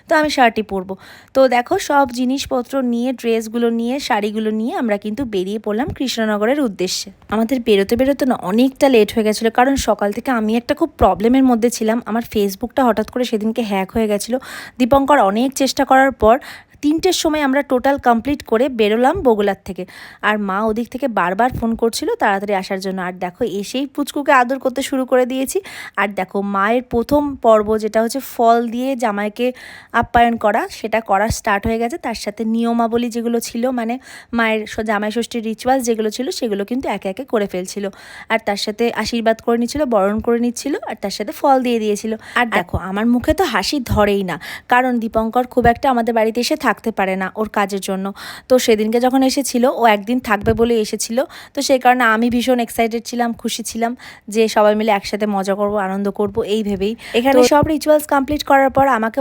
তো আমি শার্টই পরবো। তো দেখো সব জিনিসপত্র নিয়ে, ড্রেসগুলো নিয়ে, শাড়িগুলো নিয়ে আমরা কিন্তু বেরিয়ে পড়লাম কৃষ্ণনগরের উদ্দেশ্যে। আমাদের বেরোতে বেরোতে না অনেকটা লেট হয়ে গেছিলো, কারণ সকাল থেকে আমি একটা খুব প্রবলেমের মধ্যে ছিলাম। আমার ফেসবুকটা হঠাৎ করে সেদিনকে হ্যাক হয়ে গেছিলো। দীপঙ্কর অনেক চেষ্টা করার পর 3টের সময় আমরা টোটাল কমপ্লিট করে বেরোলাম বগুলার থেকে। আর মা ওদিক থেকে বারবার ফোন করছিল তাড়াতাড়ি আসার জন্য। আর দেখো এসেই পুচকুকে আদর করতে শুরু করে দিয়েছি। আর দেখো মায়ের প্রথম পর্ব যেটা হচ্ছে ফল দিয়ে জামাইকে আপ্যায়ন করা, সেটা করা স্টার্ট হয়ে গেছে। তার সাথে নিয়মাবলী যেগুলো ছিল, মানে মায়ের জামাই ষষ্ঠীর রিচুয়ালস যেগুলো ছিল সেগুলো কিন্তু একে একে করে ফেলছিল। আর তার সাথে আশীর্বাদ করে নিচ্ছিল, বরণ করে নিচ্ছিল, আর তার সাথে ফল দিয়ে দিয়েছিল। আর দেখো আমার মুখে তো হাসি ধরেই না, কারণ দীপঙ্কর খুব একটা আমাদের বাড়িতে এসে থাকতে পারে না ওর কাজের জন্য। তো সেদিনকে যখন এসেছিল, ও একদিন থাকবে বলে এসেছিল। তো সেই কারণে আমি ভীষণ এক্সাইটেড ছিলাম, খুশি ছিলাম যে সবাই মিলে একসাথে মজা করব, আনন্দ করব এই ভেবেই। এখানে সব রিচুয়ালস কমপ্লিট করার পর আমাকে